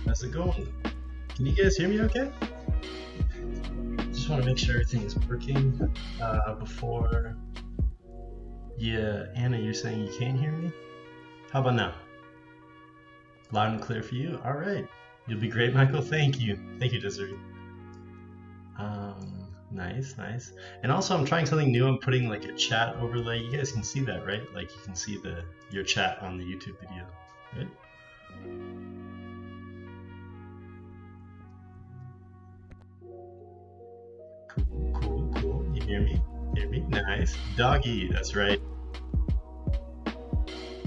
How's it going? Can you guys hear me okay? Just want to make sure everything is working before... Yeah, Anna, you're saying you can't hear me? How about now? Loud and clear for you? All right. You'll be great, Michael. Thank you. Thank you, Desiree. Nice, nice. And also, I'm trying something new. I'm putting like a chat overlay. You guys can see that, right? Like you can see your chat on the YouTube video, right? Cool, cool. You hear me? Hear me? Nice. Doggy, that's right.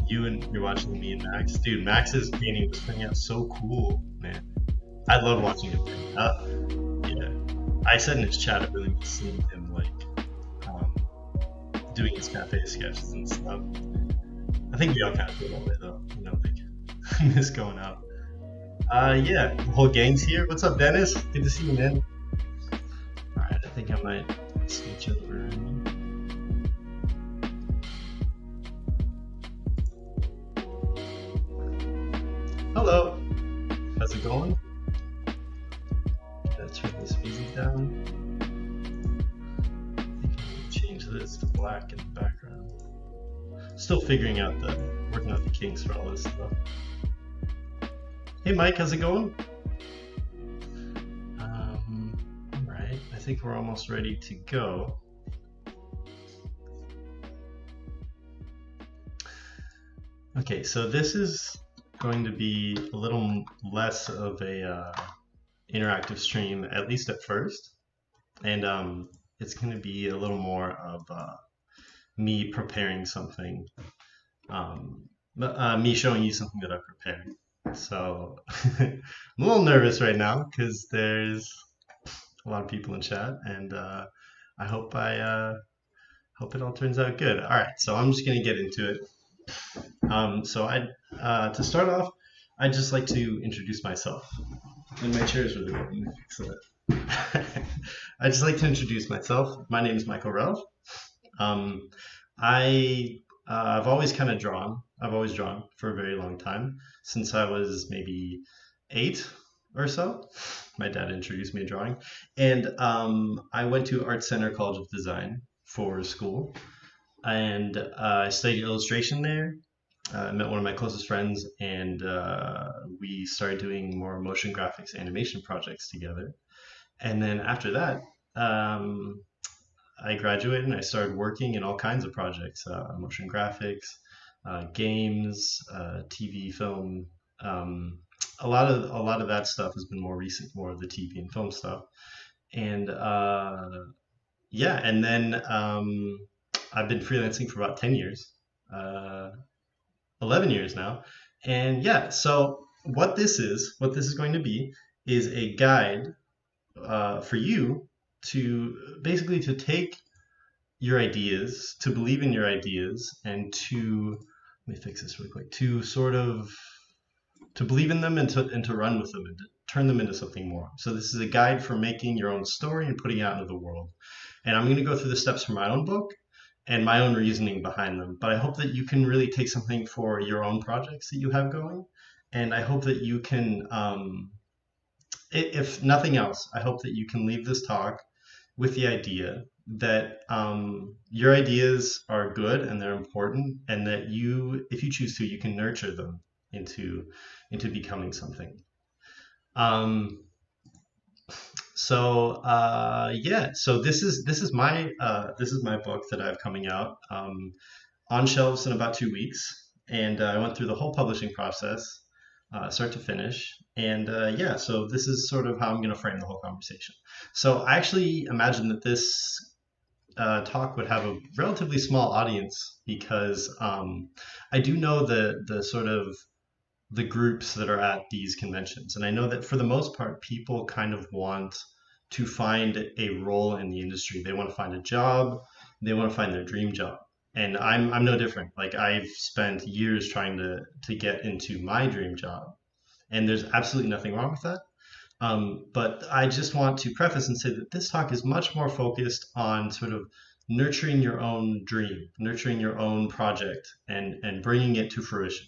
You're watching me and Max. Dude, Max's painting was turning out so cool, man. I love watching him paint. Yeah. I said in his chat I really miss seeing him like doing his cafe sketches and stuff. I think we all kind of feel that way though, you know, like miss going out. Yeah, the whole gang's here. What's up, Dennis? Good to see you, man. Alright, I think I might sketch over. Hello. How's it going? Gotta turn this music down. I think I'm gonna change this to black in the background. Still figuring out working out the kinks for all this stuff. Hey Mike, how's it going? Alright, I think we're almost ready to go. Okay, so this is going to be a little less of a interactive stream, at least at first, and it's going to be a little more of me preparing something, me showing you something that I've prepared. So I'm a little nervous right now because there's a lot of people in chat, and I hope hope it all turns out good. All right, so I'm just going to get into it. To start off, I'd just like to introduce myself. And my chair is really wet. Let me fix it. I'd just like to introduce myself. My name is Michael Relth. I've always kind of drawn. I've always drawn for a very long time, since I was maybe 8 or so. My dad introduced me to drawing. And I went to Art Center College of Design for school. And I studied illustration there. I met one of my closest friends, and we started doing more motion graphics animation projects together. And then after that, I graduated and I started working in all kinds of projects, motion graphics, games, TV, film. A lot of that stuff has been more recent, more of the TV and film stuff. And yeah, and then I've been freelancing for about 10 years, 11 years now. And yeah, so what this is going to be is a guide for you to basically to take your ideas, to believe in your ideas, and to, let me fix this really quick, to sort of, to believe in them and to run with them and to turn them into something more. So this is a guide for making your own story and putting it out into the world. And I'm going to go through the steps from my own book and my own reasoning behind them. But I hope that you can really take something for your own projects that you have going. And I hope that you can, if nothing else, I hope that you can leave this talk with the idea that your ideas are good and they're important, and that you, if you choose to, you can nurture them into becoming something. Yeah, so this is my book that I have coming out on shelves in about 2 weeks, and I went through the whole publishing process, start to finish, and yeah, so this is sort of how I'm going to frame the whole conversation. So I actually imagine that this talk would have a relatively small audience because I do know the sort of the groups that are at these conventions, and I know that for the most part, people kind of want to find a role in the industry. They want to find a job. They want to find their dream job. And I'm no different. Like, I've spent years trying to get into my dream job, and there's absolutely nothing wrong with that. But I just want to preface and say that this talk is much more focused on sort of nurturing your own dream, nurturing your own project, and bringing it to fruition.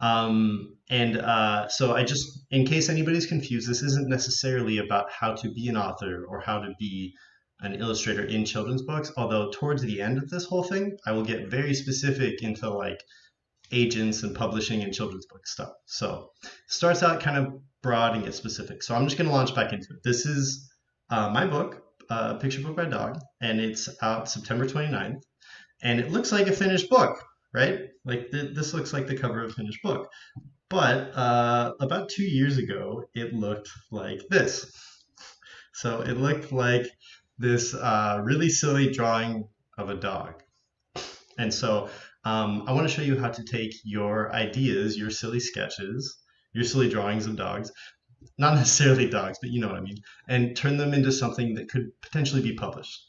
So I just, in case anybody's confused, this isn't necessarily about how to be an author or how to be an illustrator in children's books, although towards the end of this whole thing, I will get very specific into like agents and publishing and children's book stuff. So it starts out kind of broad and gets specific. So I'm just going to launch back into it. This is my book, Picture Book by Dog, and it's out September 29th. And it looks like a finished book, right? Like this looks like the cover of a finished book. But about 2 years ago, it looked like this. So it looked like this really silly drawing of a dog. And so I want to show you how to take your ideas, your silly sketches, your silly drawings of dogs, not necessarily dogs, but you know what I mean, and turn them into something that could potentially be published.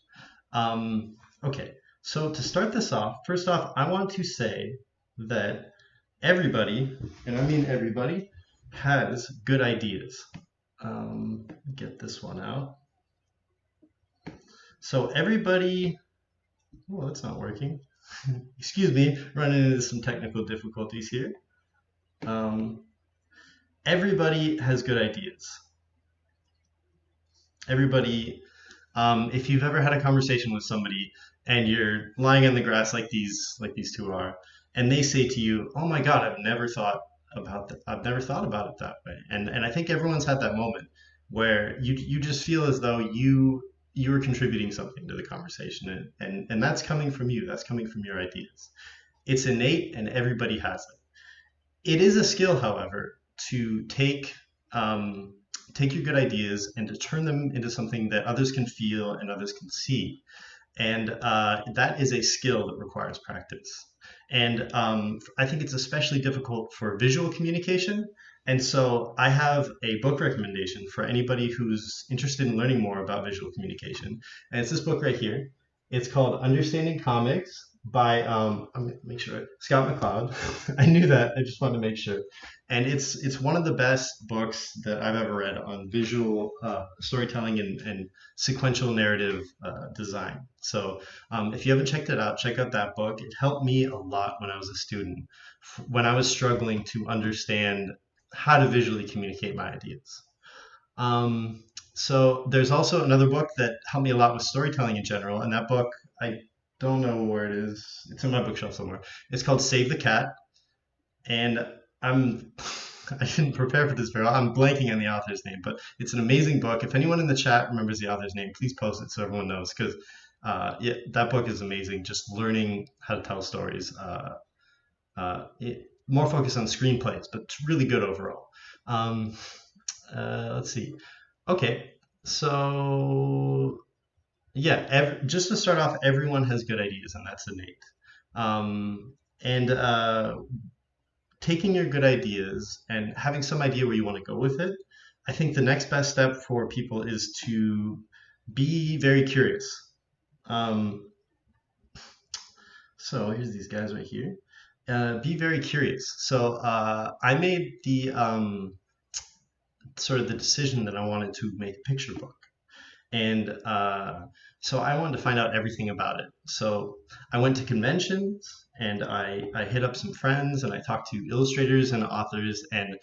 Okay, so to start this off, first off, I want to say that everybody, and I mean everybody, has good ideas. Get this one out. So everybody, oh, that's not working. Excuse me, running into some technical difficulties here. Everybody has good ideas. Everybody, if you've ever had a conversation with somebody and you're lying on the grass like these two are, and they say to you, "Oh my God, I've never thought about that. I've never thought about it that way." And I think everyone's had that moment where you just feel as though you are contributing something to the conversation, and that's coming from you. That's coming from your ideas. It's innate, and everybody has it. It is a skill, however, to take your good ideas and to turn them into something that others can feel and others can see. And that is a skill that requires practice. And I think it's especially difficult for visual communication. And so I have a book recommendation for anybody who's interested in learning more about visual communication. And it's this book right here. It's called Understanding Comics by I'm gonna make sure Scott McCloud. I knew that. I just wanted to make sure. And it's one of the best books that I've ever read on visual storytelling and sequential narrative design. So if you haven't checked it out, check out that book. It helped me a lot when I was a student, when I was struggling to understand how to visually communicate my ideas. So there's also another book that helped me a lot with storytelling in general, and that book, I don't know where it is. It's in my bookshelf somewhere. It's called Save the Cat, and I didn't prepare for this very well. I'm blanking on the author's name, but it's an amazing book. If anyone in the chat remembers the author's name, please post it so everyone knows, because yeah, that book is amazing. Just learning how to tell stories. More focused on screenplays, but it's really good overall. Let's see. Okay, so yeah, just to start off, everyone has good ideas, and that's innate. Taking your good ideas and having some idea where you want to go with it, I think the next best step for people is to be very curious. So here's these guys right here. Be very curious. So I made the sort of the decision that I wanted to make a picture book. And so I wanted to find out everything about it. So I went to conventions and I hit up some friends and I talked to illustrators and authors. And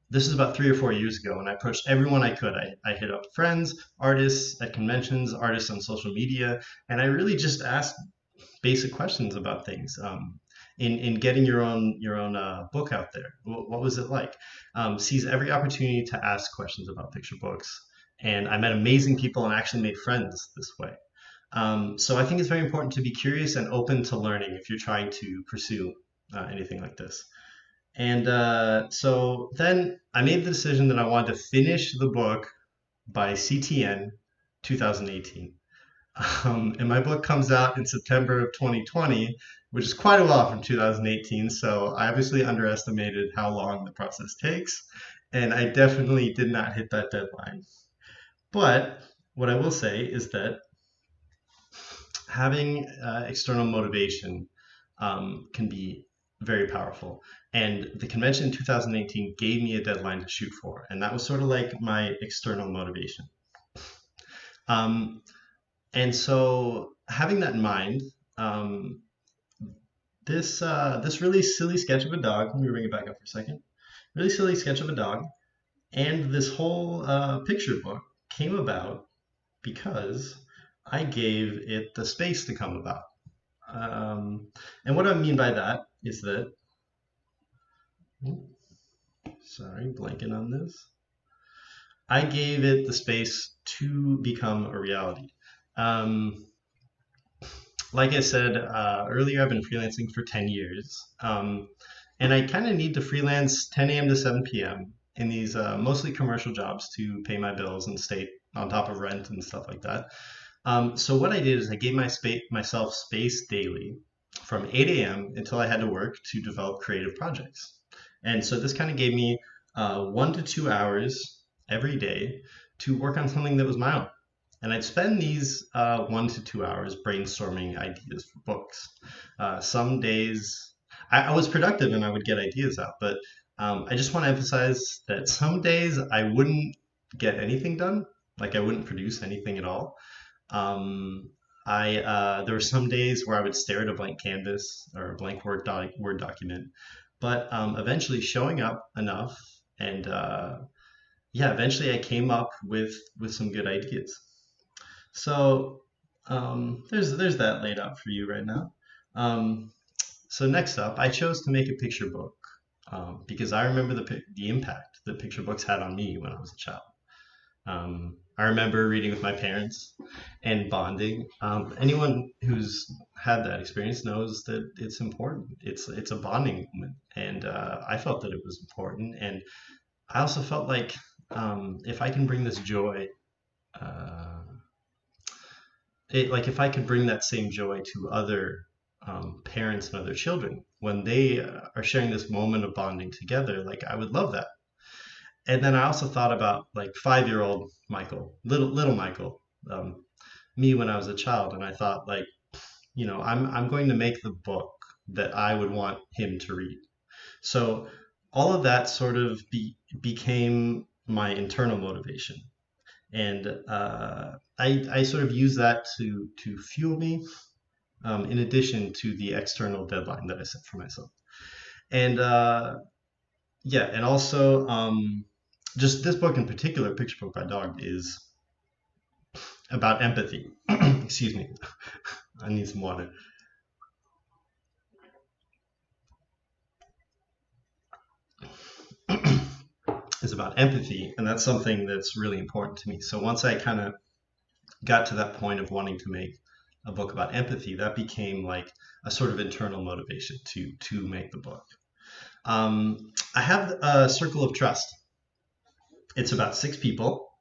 this is about 3 or 4 years ago. And I approached everyone I could. I hit up friends, artists at conventions, artists on social media. And I really just asked basic questions about things. In getting your own book out there, what was it like? Seize every opportunity to ask questions about picture books. And I met amazing people and actually made friends this way. So I think it's very important to be curious and open to learning if you're trying to pursue anything like this. And so then I made the decision that I wanted to finish the book by CTN 2018. And my book comes out in September of 2020, which is quite a while from 2018. So I obviously underestimated how long the process takes, and I definitely did not hit that deadline. But what I will say is that having external motivation can be very powerful. And the convention in 2018 gave me a deadline to shoot for, and that was sort of like my external motivation. And so having that in mind, this really silly sketch of a dog. Let me bring it back up for a second. Really silly sketch of a dog, and this whole picture book came about because I gave it the space to come about. And what I mean by that is that, sorry, blanking on this. I gave it the space to become a reality. Um, like I said earlier, I've been freelancing for 10 years. And I kind of need to freelance 10 a.m. to 7 p.m. in these mostly commercial jobs to pay my bills and stay on top of rent and stuff like that. So what I did is I gave myself space daily from 8 a.m. until I had to work to develop creative projects. And so this kind of gave me 1 to 2 hours every day to work on something that was my own. And I'd spend these 1 to 2 hours brainstorming ideas for books. Some days I was productive and I would get ideas out, but I just want to emphasize that some days I wouldn't get anything done, like I wouldn't produce anything at all. There were some days where I would stare at a blank canvas or a blank Word document, but eventually showing up enough, and yeah, eventually I came up with some good ideas. So there's that laid out for you right now. So next up, I chose to make a picture book because I remember the impact that picture books had on me when I was a child. I remember reading with my parents and bonding. Anyone who's had that experience knows that it's important. It's a bonding moment, and I felt that it was important. And I also felt like if I can bring this joy, uh, like if I could bring that same joy to other parents and other children when they are sharing this moment of bonding together, like I would love that. And then I also thought about like 5-year-old Michael, little Michael, me when I was a child, and I thought like, I'm going to make the book that I would want him to read. So all of that sort of became my internal motivation, and I sort of use that to fuel me, in addition to the external deadline that I set for myself. And yeah, and also just this book in particular, Picture Book by Dog, is about empathy. Excuse me, I need some water. Is about empathy, and that's something that's really important to me. So once I kind of got to that point of wanting to make a book about empathy, that became like a sort of internal motivation to make the book. I have a circle of trust. It's about 6 people,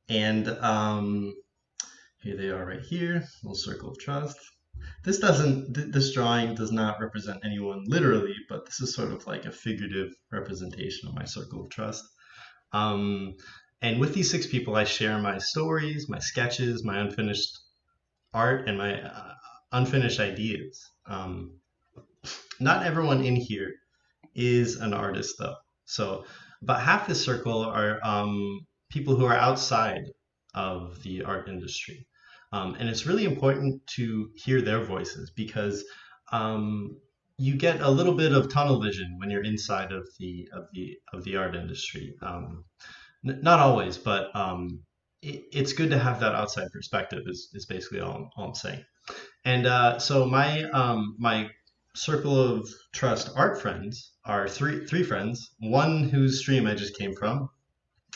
and here they are right here, little circle of trust. This drawing does not represent anyone literally, but this is sort of like a figurative representation of my circle of trust. And with these 6 people, I share my stories, my sketches, my unfinished art, and my unfinished ideas. Not everyone in here is an artist, though. So about half this circle are people who are outside of the art industry. And it's really important to hear their voices because you get a little bit of tunnel vision when you're inside of the art industry. Not always, but it's good to have that outside perspective. Is basically all I'm saying. And so my circle of trust art friends are three friends. One whose stream I just came from.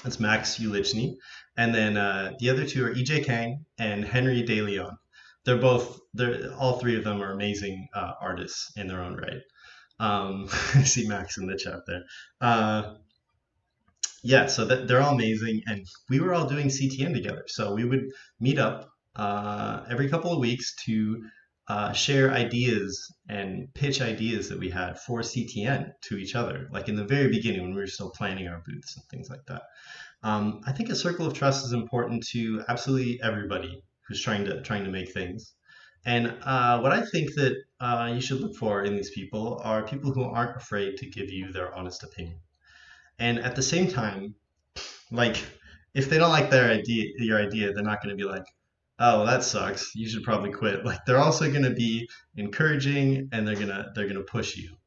That's Max Ulichny. And then the other 2 are EJ Kang and Henry De Leon. All 3 of them are amazing artists in their own right. I see Max in the chat there. Yeah, so they're all amazing, and we were all doing CTN together. So we would meet up every couple of weeks to share ideas and pitch ideas that we had for CTN to each other, like in the very beginning when we were still planning our booths and things like that. I think a circle of trust is important to absolutely everybody who's trying to make things. And what I think that you should look for in these people are people who aren't afraid to give you their honest opinion. And at the same time, like if they don't like your idea, they're not going to be like, Oh, well, that sucks. You should probably quit. Like they're also going to be encouraging and they're gonna push you.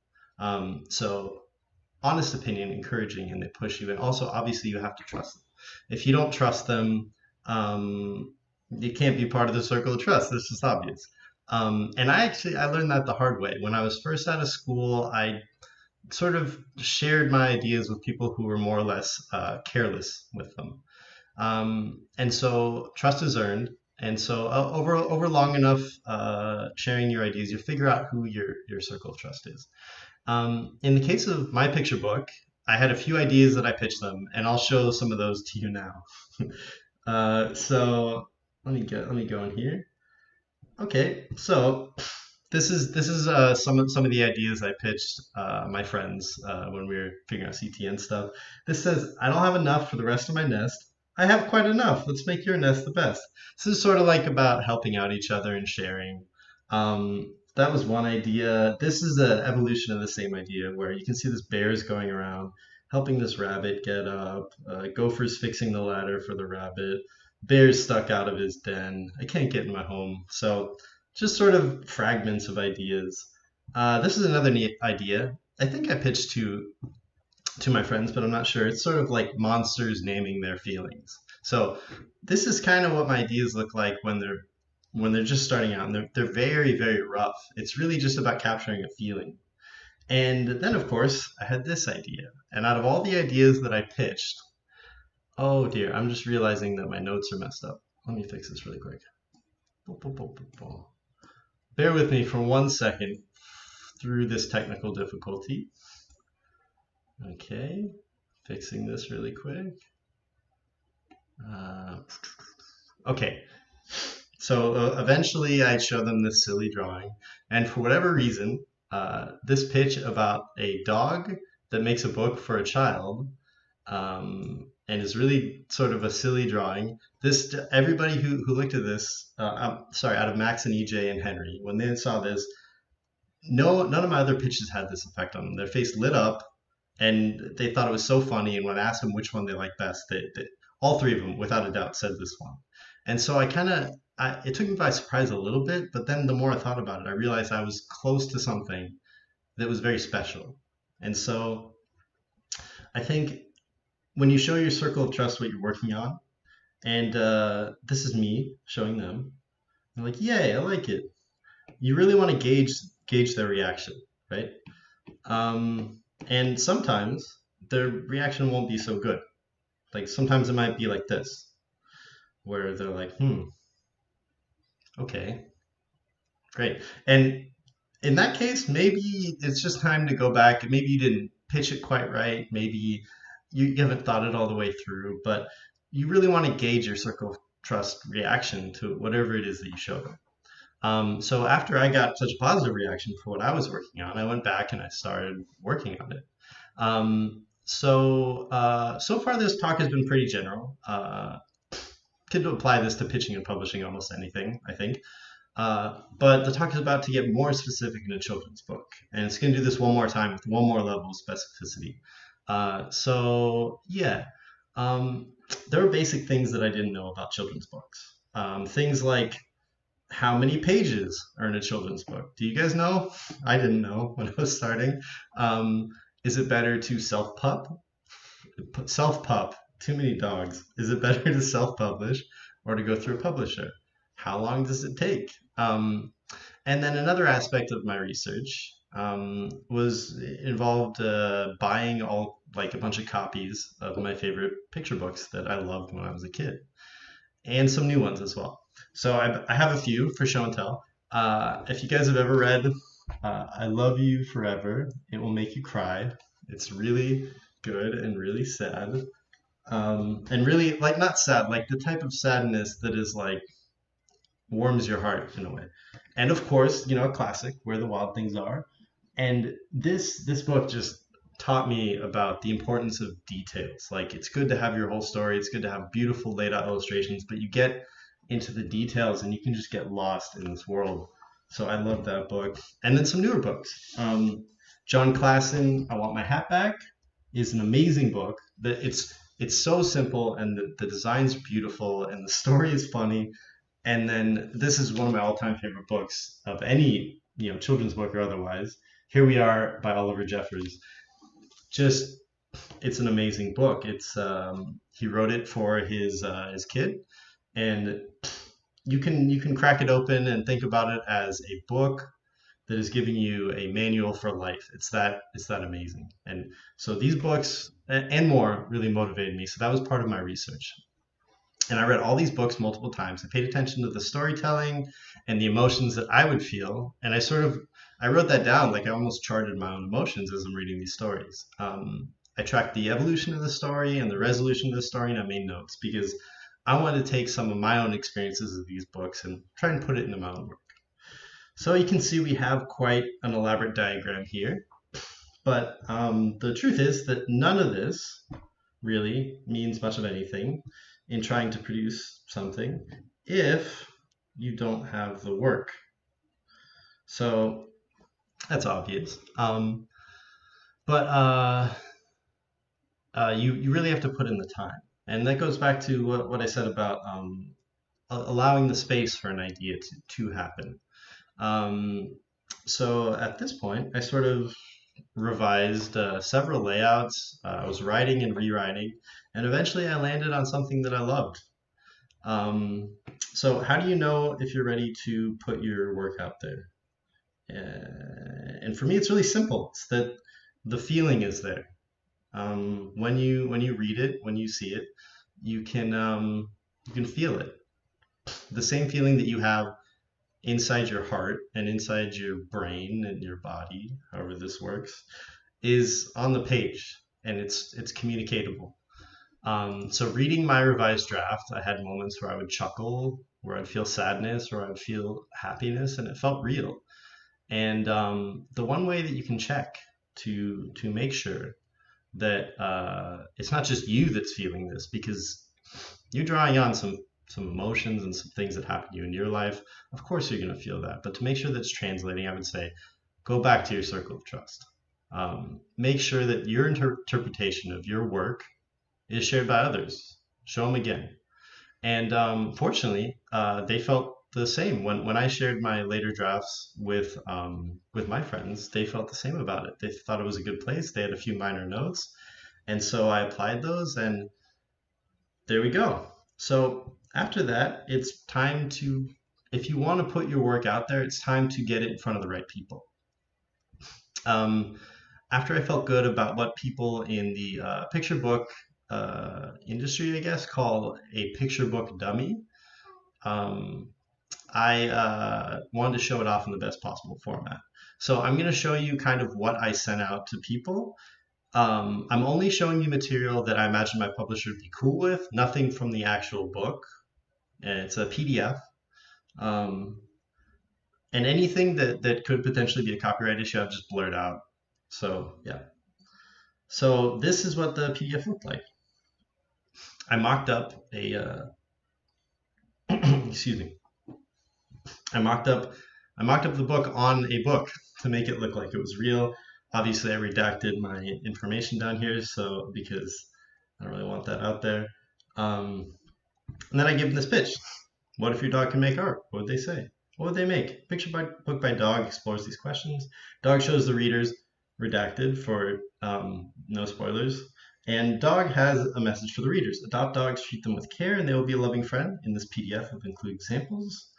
So honest opinion, encouraging, and they push you. And also, obviously, you have to trust them. If you don't trust them, you can't be part of the circle of trust. That's just obvious. And I learned that the hard way. When I was first out of school, I sort of shared my ideas with people who were more or less careless with them. And so trust is earned. And so over long enough sharing your ideas, you figure out who your circle of trust is. In the case of my picture book, I had a few ideas that I pitched them, and I'll show some of those to you now. So let me go in here. Okay, so this is some of the ideas I pitched my friends when we were figuring out CTN stuff. This says, I don't have enough for the rest of my nest. I have quite enough. Let's make your nest the best. This is sort of like about helping out each other and sharing. That was one idea. This is an evolution of the same idea where you can see this bear is going around helping this rabbit get up. Gopher's fixing the ladder for the rabbit. Bear's stuck out of his den. I can't get in my home. So just sort of fragments of ideas. This is another neat idea. I think I pitched to my friends, but I'm not sure. It's sort of like monsters naming their feelings. So this is kind of what my ideas look like when they're just starting out, and they're very, very rough. It's really just about capturing a feeling. And then, of course, I had this idea. And out of all the ideas that I pitched, oh dear, I'm just realizing that my notes are messed up. Let me fix this really quick. Bear with me for 1 second through this technical difficulty. Okay, fixing this really quick. Okay, so eventually I'd show them this silly drawing, and for whatever reason, this pitch about a dog that makes a book for a child, and is really sort of a silly drawing. Everybody who looked at this, sorry, out of Max and EJ and Henry, when they saw this, none of my other pitches had this effect on them. Their face lit up, and they thought it was so funny. And when I asked them which one they liked best, all three of them, without a doubt, said this one. And so it took me by surprise a little bit, but then the more I thought about it, I realized I was close to something that was very special. And so I think when you show your circle of trust what you're working on, and this is me showing them, they're like, yay, I like it. You really want to gauge their reaction, right? And sometimes their reaction won't be so good. Like sometimes it might be like this, where they're like, okay, great. And in that case, maybe it's just time to go back. Maybe you didn't pitch it quite right. Maybe you haven't thought it all the way through, but you really want to gauge your circle of trust reaction to whatever it is that you show them. So after I got such a positive reaction for what I was working on, I went back and I started working on it. So far this talk has been pretty general. Could apply this to pitching and publishing almost anything, I think. But the talk is about to get more specific in a children's book, and it's going to do this one more time with one more level of specificity. There are basic things that I didn't know about children's books. Things like how many pages are in a children's book. Do you guys know? I didn't know when I was starting. Is it better to self-pub? Self-pub, too many dogs. Is it better to self-publish or to go through a publisher? How long does it take? And then another aspect of my research was involved buying a bunch of copies of my favorite picture books that I loved when I was a kid, and some new ones as well. So I have a few for show and tell. If you guys have ever read I Love You Forever, It Will Make You Cry, it's really good and really sad. And really, like, not sad, like the type of sadness that is like warms your heart in a way. And of course, a classic, Where the Wild Things Are. And this book just taught me about the importance of details. Like, it's good to have your whole story. It's good to have beautiful laid out illustrations, but you get into the details and you can just get lost in this world. So I love that book. And then some newer books. John Klassen, I Want My Hat Back, is an amazing book. It's so simple, and the design's beautiful, and the story is funny. And then this is one of my all-time favorite books of any, children's book or otherwise. Here We Are by Oliver Jeffers. Just, it's an amazing book. It's he wrote it for his kid, and you can crack it open and think about it as a book that is giving you a manual for life. It's that amazing. And so these books and more really motivated me. So that was part of my research. And I read all these books multiple times. I paid attention to the storytelling and the emotions that I would feel, and I wrote that down. Like I almost charted my own emotions as I'm reading these stories. I tracked the evolution of the story and the resolution of the story, and I made notes because I wanted to take some of my own experiences of these books and try and put it into my own work. So you can see we have quite an elaborate diagram here, but the truth is that none of this really means much of anything in trying to produce something if you don't have the work. So that's obvious. But you really have to put in the time. And that goes back to what I said about allowing the space for an idea to happen. So at this point, I sort of revised several layouts. I was writing and rewriting, and eventually I landed on something that I loved. So how do you know if you're ready to put your work out there? And for me, it's really simple. It's that the feeling is there. When you read it, when you see it, you can feel it. The same feeling that you have inside your heart and inside your brain and your body, however this works, is on the page, and it's communicatable. So reading my revised draft, I had moments where I would chuckle, where I'd feel sadness, or I would feel happiness, and it felt real. And the one way that you can check to make sure that it's not just you that's feeling this, because you're drawing on some emotions and some things that happen to you in your life. Of course, you're going to feel that, but to make sure that's translating, I would say go back to your circle of trust. Make sure that your interpretation of your work is shared by others. Show them again. And fortunately, they felt the same when I shared my later drafts with my friends. They felt the same about it. They thought it was a good place. They had a few minor notes, and so I applied those, and there we go. So after that, it's time to, if you want to put your work out there, it's time to get it in front of the right people. After I felt good about what people in the picture book industry, I guess, call a picture book dummy, I wanted to show it off in the best possible format. So I'm going to show you kind of what I sent out to people. I'm only showing you material that I imagine my publisher would be cool with, nothing from the actual book. And it's a PDF. And anything that could potentially be a copyright issue, I've just blurred out. So yeah. So this is what the PDF looked like. I mocked up a excuse me. I mocked up the book on a book to make it look like it was real. Obviously, I redacted my information down here, so because I don't really want that out there. And then I give them this pitch. What if your dog can make art? What would they say? What would they make? Picture book by Dog explores these questions. Dog shows the readers, redacted for no spoilers. And Dog has a message for the readers. Adopt dogs, treat them with care, and they will be a loving friend. In this PDF, will include examples,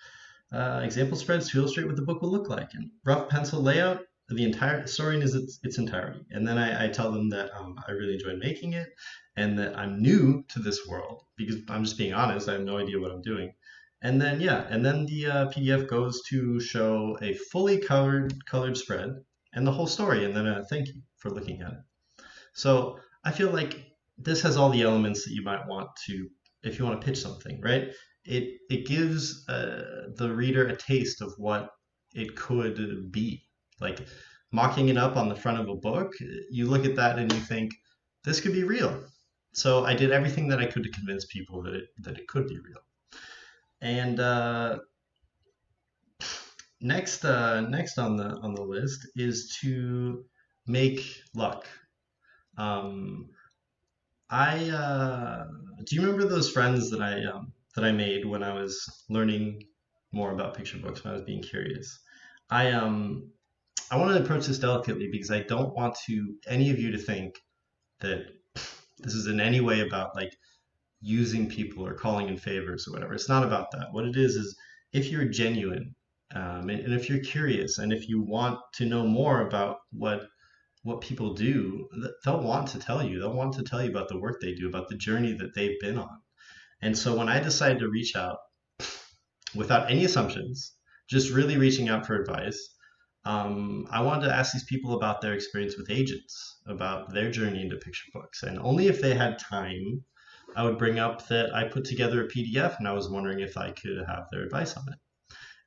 example spreads to illustrate what the book will look like. And rough pencil layout, the entire story in its entirety. And then I tell them that I really enjoyed making it, and that I'm new to this world, because I'm just being honest, I have no idea what I'm doing. And then, yeah, and then the PDF goes to show a fully colored spread and the whole story, and then a thank you for looking at it. So I feel like this has all the elements that you might want to, if you want to pitch something, right? It gives the reader a taste of what it could be. Like mocking it up on the front of a book, you look at that and you think, this could be real. So I did everything that I could to convince people that it could be real. And next on the list is to make luck. Do you remember those friends that that I made when I was learning more about picture books, when I was being curious. I want to approach this delicately because I don't want any of you to think that this is in any way about like using people or calling in favors or whatever. It's not about that. What it is if you're genuine, and if you're curious, and if you want to know more about what people do, they'll want to tell you. They'll want to tell you about the work they do, about the journey that they've been on. And so when I decided to reach out without any assumptions, just really reaching out for advice, I wanted to ask these people about their experience with agents, about their journey into picture books. And only if they had time, I would bring up that I put together a PDF and I was wondering if I could have their advice on it.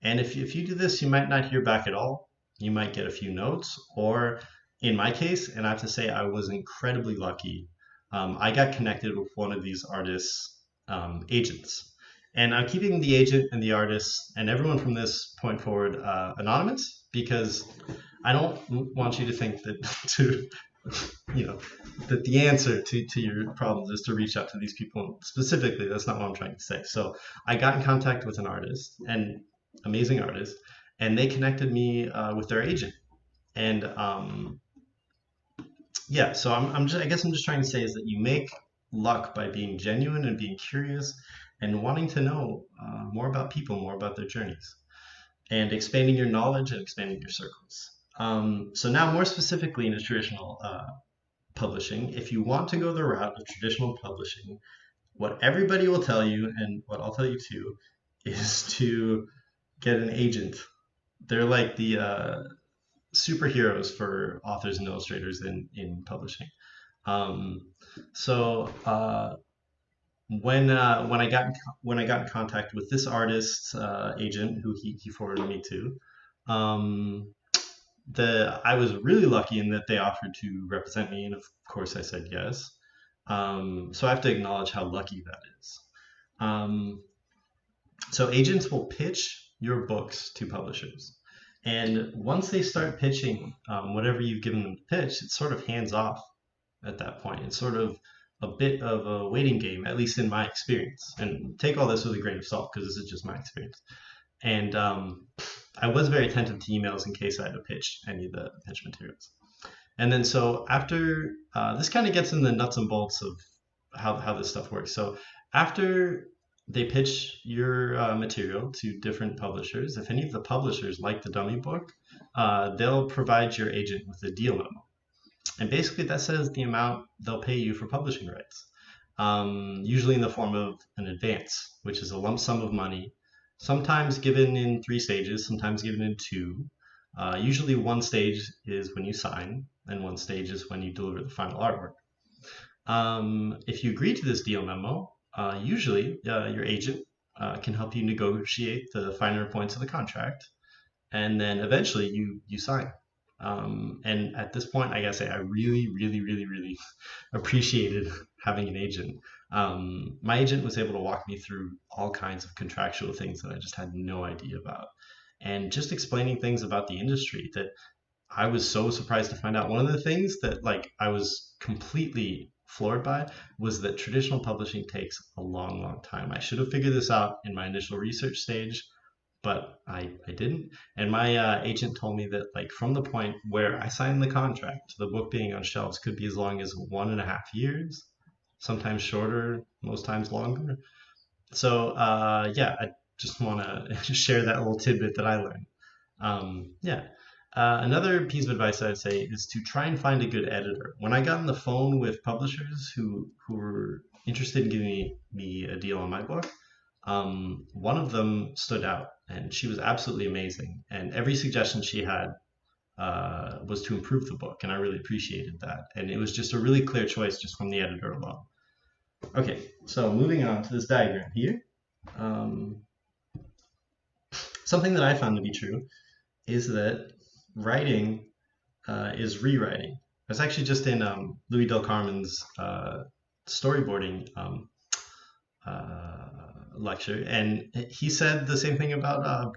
And if you do this, you might not hear back at all. You might get a few notes, or in my case, and I have to say I was incredibly lucky, I got connected with one of these artists' agents. And I'm keeping the agent and the artist and everyone from this point forward anonymous, because I don't want you to think that that the answer to your problems is to reach out to these people specifically. That's not what I'm trying to say. So I got in contact with an artist, an amazing artist, and they connected me with their agent. And yeah, so I guess I'm just trying to say is that you make luck by being genuine and being curious and wanting to know more about people, more about their journeys, and expanding your knowledge and expanding your circles. So now more specifically into traditional publishing, if you want to go the route of traditional publishing, what everybody will tell you, and what I'll tell you too, is to get an agent. They're like the superheroes for authors and illustrators in publishing. When I got in contact with this artist's agent, who he forwarded me to, I was really lucky in that they offered to represent me, and of course I said yes. So I have to acknowledge how lucky that is. So agents will pitch your books to publishers, and once they start pitching whatever you've given them to pitch, it's sort of hands off at that point. It's sort of a bit of a waiting game, at least in my experience. And take all this with a grain of salt, because this is just my experience. And I was very attentive to emails in case I had to pitch any of the pitch materials. And then so after, this kind of gets in the nuts and bolts of how this stuff works. So after they pitch your material to different publishers, if any of the publishers like the dummy book, they'll provide your agent with a deal memo. And basically that says the amount they'll pay you for publishing rights, usually in the form of an advance, which is a lump sum of money, sometimes given in 3 stages, sometimes given in 2. Usually one stage is when you sign, and one stage is when you deliver the final artwork. If you agree to this deal memo, usually your agent can help you negotiate the finer points of the contract, and then eventually you sign. And at this point, I gotta say, I really, really, really, really appreciated having an agent. My agent was able to walk me through all kinds of contractual things that I just had no idea about, and just explaining things about the industry that I was so surprised to find out. One of the things that I was completely floored by was that traditional publishing takes a long, long time. I should have figured this out in my initial research stage, but I didn't. And my agent told me that from the point where I signed the contract to the book being on shelves could be as long as 1.5 years, sometimes shorter, most times longer. So yeah, I just want to share that little tidbit that I learned. Another piece of advice I'd say is to try and find a good editor. When I got on the phone with publishers who were interested in giving me a deal on my book, one of them stood out, and she was absolutely amazing. And every suggestion she had was to improve the book, and I really appreciated that. And it was just a really clear choice just from the editor alone. Okay, so moving on to this diagram here. Something that I found to be true is that writing is rewriting. I was actually just in Louis Del Carmen's storyboarding lecture, and he said the same thing about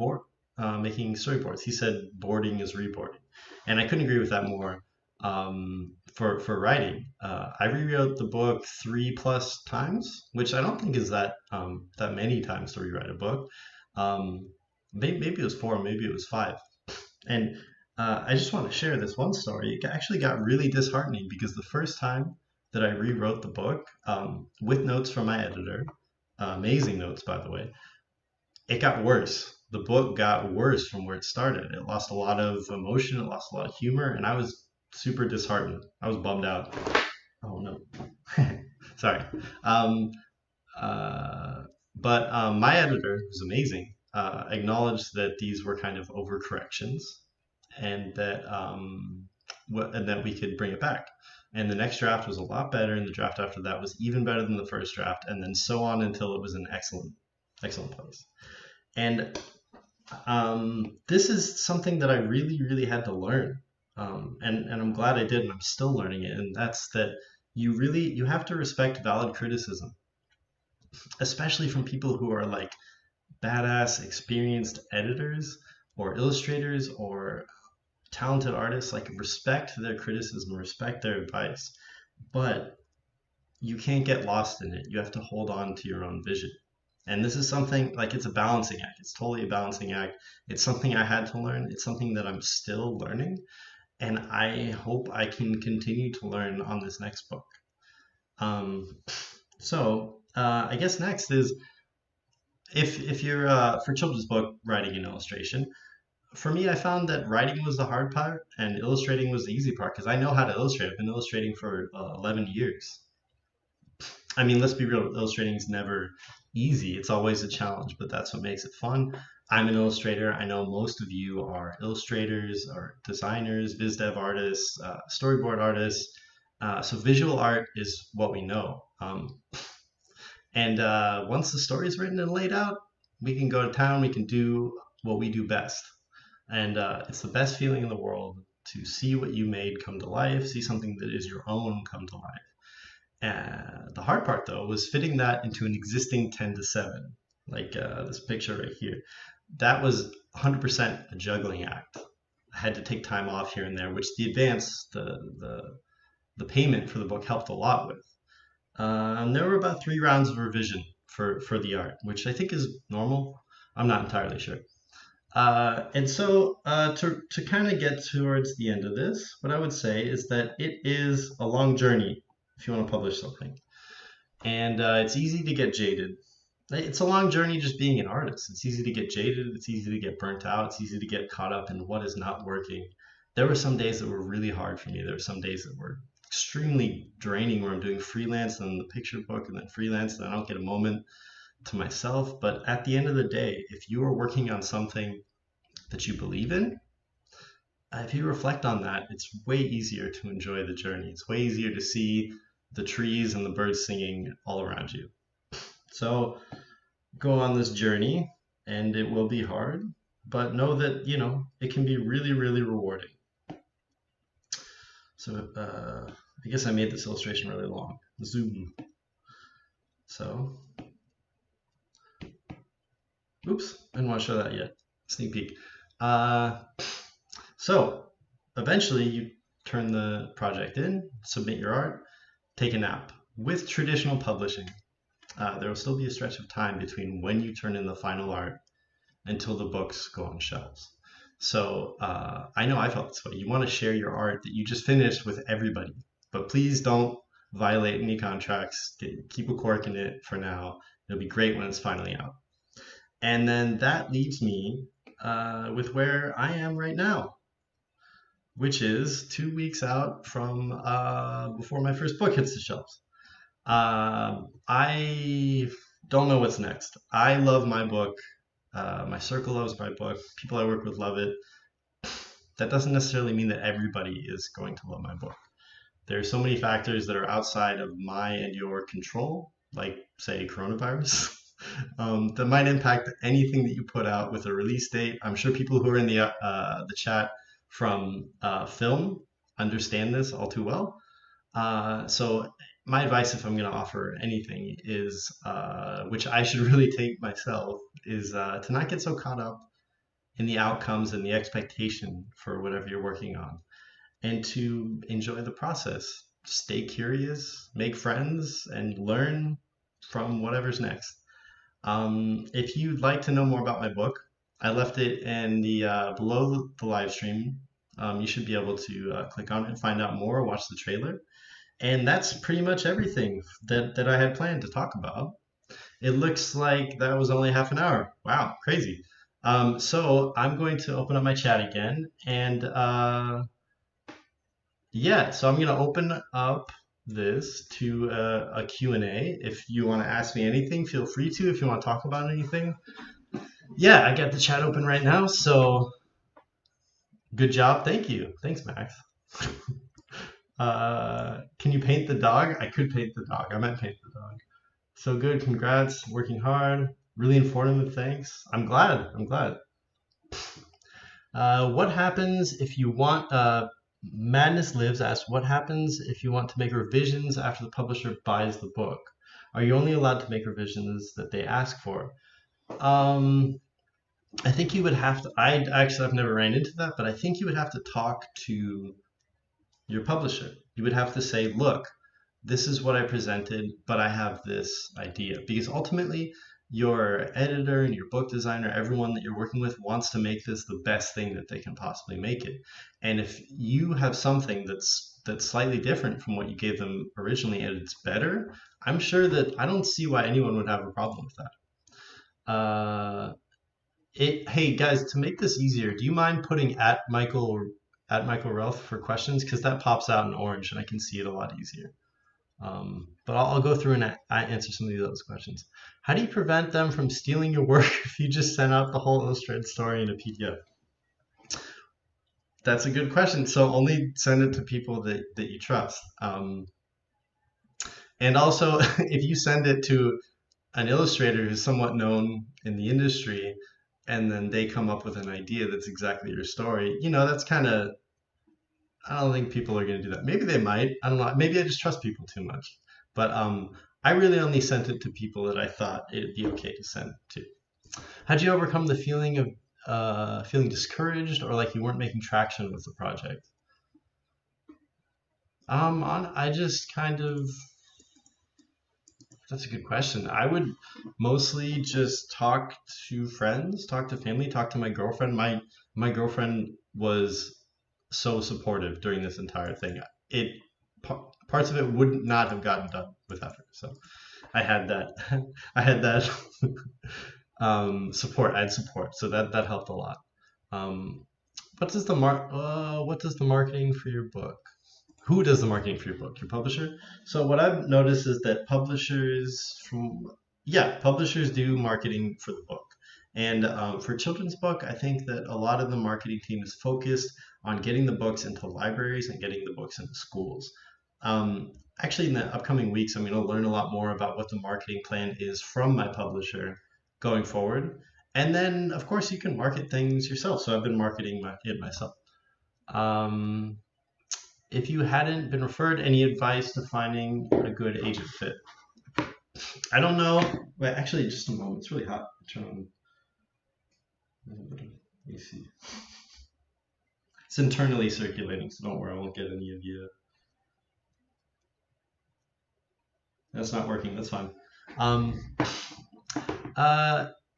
making storyboards. He said boarding is reboarding, and I couldn't agree with that more. for writing. I rewrote the book 3+ times, which I don't think is that many times to rewrite a book. Maybe it was 4, maybe it was 5. And I just want to share this one story. It actually got really disheartening because the first time that I rewrote the book, with notes from my editor, amazing notes, by the way, it got worse. The book got worse from where it started. It lost a lot of emotion, it lost a lot of humor, and I was super disheartened. I was bummed out. Oh no. Sorry. Um, but my editor, who's amazing, acknowledged that these were kind of overcorrections, and that we could bring it back. And the next draft was a lot better, and the draft after that was even better than the first draft, and then so on until it was an excellent place. And this is something that I really had to learn, and I'm glad I did, and I'm still learning it. And that's that you have to respect valid criticism, especially from people who are like badass, experienced editors or illustrators or talented artists. Like, respect their criticism, respect their advice, but you can't get lost in it. You have to hold on to your own vision. And this is something like, it's a balancing act. It's totally a balancing act. It's something I had to learn. It's something that I'm still learning. And I hope I can continue to learn on this next book. I guess next is, if you're for children's book writing and illustration, for me, I found that writing was the hard part and illustrating was the easy part because I know how to illustrate. I've been illustrating for 11 years. I mean, let's be real, illustrating is never easy. It's always a challenge, but that's what makes it fun. I'm an illustrator. I know most of you are illustrators or designers, biz dev artists, storyboard artists. So visual art is what we know. And once the story is written and laid out, we can go to town. We can do what we do best. And it's the best feeling in the world to see what you made come to life, see something that is your own come to life. The hard part, though, was fitting that into an existing 10:7, like this picture right here. That was 100% a juggling act. I had to take time off here and there, which the advance, the payment for the book helped a lot with. There were about 3 rounds of revision for the art, which I think is normal. I'm not entirely sure. And so to kind of get towards the end of this, what I would say is that it is a long journey if you want to publish something. And it's easy to get jaded. It's a long journey just being an artist. It's easy to get jaded. It's easy to get burnt out. It's easy to get caught up in what is not working. There were some days that were really hard for me. There were some days that were extremely draining where I'm doing freelance and the picture book and then freelance and I don't get a moment to myself. But at the end of the day, if you are working on something that you believe in, if you reflect on that, it's way easier to enjoy the journey. It's way easier to see the trees and the birds singing all around you. So go on this journey, and it will be hard, but know that, it can be really rewarding. So I guess I made this illustration really long. Zoom. So, oops, I didn't want to show that yet. Sneak peek. So eventually you turn the project in, submit your art, take a nap. With traditional publishing, there will still be a stretch of time between when you turn in the final art until the books go on shelves. So I know I felt this way. You want to share your art that you just finished with everybody, but please don't violate any contracts. Keep a cork in it for now. It'll be great when it's finally out. And then that leaves me with where I am right now, which is 2 weeks out from before my first book hits the shelves. I don't know what's next. I love my book. My circle loves my book. People I work with love it. That doesn't necessarily mean that everybody is going to love my book. There are so many factors that are outside of my and your control, like, say, coronavirus, that might impact anything that you put out with a release date. I'm sure people who are in the chat from film understand this all too well. So my advice, if I'm going to offer anything, is, which I should really take myself, is to not get so caught up in the outcomes and the expectation for whatever you're working on. and to enjoy the process. Stay curious, make friends, and learn from whatever's next. If you'd like to know more about my book, I left it in the below the live stream. You should be able to click on it and find out more, watch the trailer. And that's pretty much everything that I had planned to talk about. It looks like that was only half an hour. Wow, crazy. So I'm going to open up my chat again, and yeah, so I'm going to open up this to a Q&A. If you want to ask me anything, feel free to. If you want to talk about anything, yeah, I got the chat open right now. So good job. Thank you. Thanks, Max. Can you paint the dog? I could paint the dog. I meant paint the dog. So good. Congrats. Working hard. Really informative. Thanks. I'm glad. I'm glad. What happens if you want... Madness Lives asks, what happens if you want to make revisions after the publisher buys the book? Are you only allowed to make revisions that they ask for? I think you would have to... I've never ran into that, but I think you would have to talk to your publisher. You would have to say, look, this is what I presented, but I have this idea. Because ultimately, your editor and your book designer, everyone that you're working with wants to make this the best thing that they can possibly make it. And if you have something that's slightly different from what you gave them originally and it's better, I'm sure that I don't see why anyone would have a problem with that. Hey guys, to make this easier, do you mind putting at Michael Relth for questions? Because that pops out in orange and I can see it a lot easier. But I'll go through and I answer some of those questions. How do you prevent them from stealing your work if you just send out the whole illustrated story in a PDF? That's a good question. So only send it to people that you trust. And also, if you send it to an illustrator who's somewhat known in the industry, and then they come up with an idea that's exactly your story, that's kind of... I don't think people are going to do that. Maybe they might. I don't know. Maybe I just trust people too much. But I really only sent it to people that I thought it'd be okay to send to. How'd you overcome the feeling of feeling discouraged or like you weren't making traction with the project? I just kind of... That's a good question. I would mostly just talk to friends, talk to family, talk to my girlfriend. My girlfriend was so supportive during this entire thing. Parts of it would not have gotten done without her. So I had that. I had that support. I had support, so that helped a lot. What does the marketing for your book? Who does the marketing for your book? Your publisher? So what I've noticed is that publishers do marketing for the book. And for children's book, I think that a lot of the marketing team is focused on getting the books into libraries and getting the books into schools. Actually, in the upcoming weeks, I'm going to learn a lot more about what the marketing plan is from my publisher going forward. And then, of course, you can market things yourself. So I've been marketing it myself. If you hadn't been referred, any advice to finding a good agent fit? I don't know. Wait, actually, just a moment. It's really hot. Turn on a little bit of AC. It's internally circulating, so don't worry, I won't get any of you. That's not working, that's fine.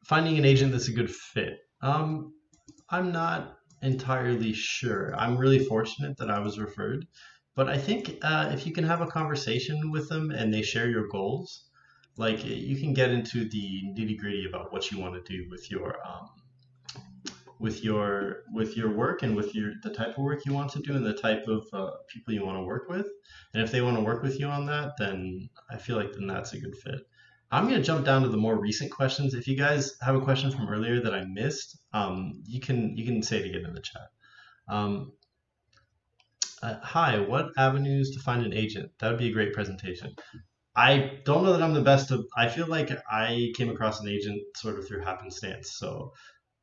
Finding an agent that's a good fit. I'm not entirely sure. I'm really fortunate that I was referred, but I think if you can have a conversation with them and they share your goals, like you can get into the nitty-gritty about what you want to do with your work and with the type of work you want to do and the type of people you want to work with. And if they want to work with you on that, then I feel like then that's a good fit. I'm going to jump down to the more recent questions. If you guys have a question from earlier that I missed, you can say it again in the chat. Hi, what avenues to find an agent? That would be a great presentation. I don't know that I'm the best of... I feel like I came across an agent sort of through happenstance, so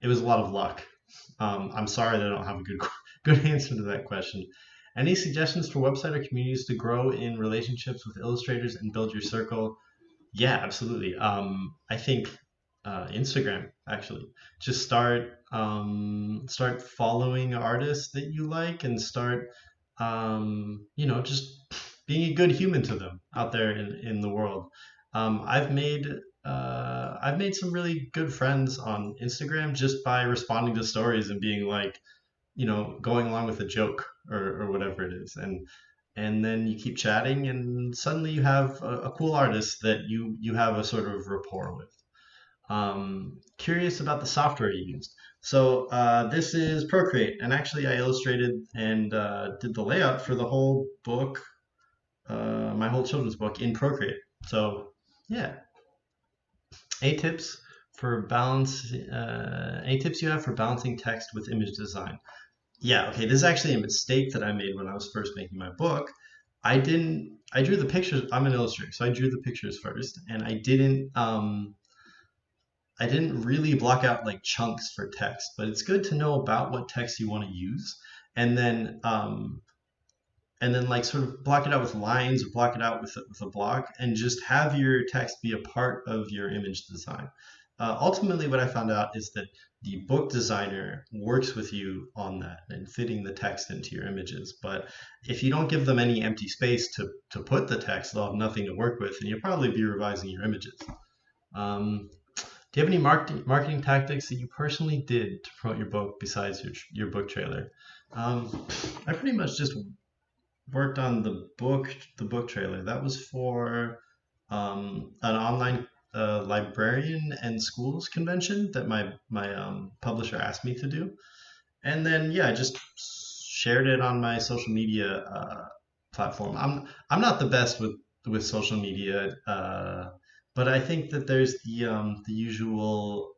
it was a lot of luck. I'm sorry that I don't have a good answer to that question. Any suggestions for website or communities to grow in relationships with illustrators and build your circle? Yeah, absolutely. I think Instagram, actually. Just start following artists that you like and start just being a good human to them out there in the world. I've made I've made some really good friends on Instagram just by responding to stories and being like, going along with a joke or whatever it is, and then you keep chatting, and suddenly you have a cool artist that you have a sort of rapport with. Curious about the software you used. So this is Procreate, and actually I illustrated and did the layout for the whole book, my whole children's book in Procreate. So yeah, 8 tips for balance. 8 tips you have for balancing text with image design. Yeah, okay, this is actually a mistake that I made when I was first making my book. I drew the pictures. I'm an illustrator, so I drew the pictures first, and I didn't really block out like chunks for text, but it's good to know about what text you want to use, and then like sort of block it out with lines or block it out with a block, and just have your text be a part of your image design. Ultimately, what I found out is that the book designer works with you on that and fitting the text into your images. But if you don't give them any empty space to put the text, they'll have nothing to work with, and you'll probably be revising your images. Do you have any marketing tactics that you personally did to promote your book besides your book trailer? I pretty much just worked on the book trailer. That was for an online librarian and schools convention that my publisher asked me to do, and then yeah, I just shared it on my social media platform. I'm not the best with social media, but I think that there's the usual,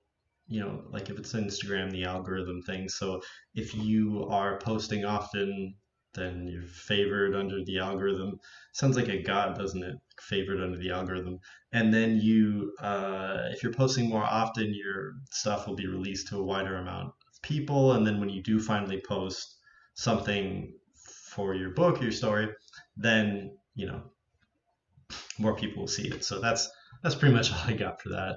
like if it's Instagram, the algorithm thing. So if you are posting often, then you're favored under the algorithm. Sounds like a god, doesn't it? Favored under the algorithm. And then if you're posting more often, your stuff will be released to a wider amount of people. And then when you do finally post something for your book, your story, then, more people will see it. So that's pretty much all I got for that.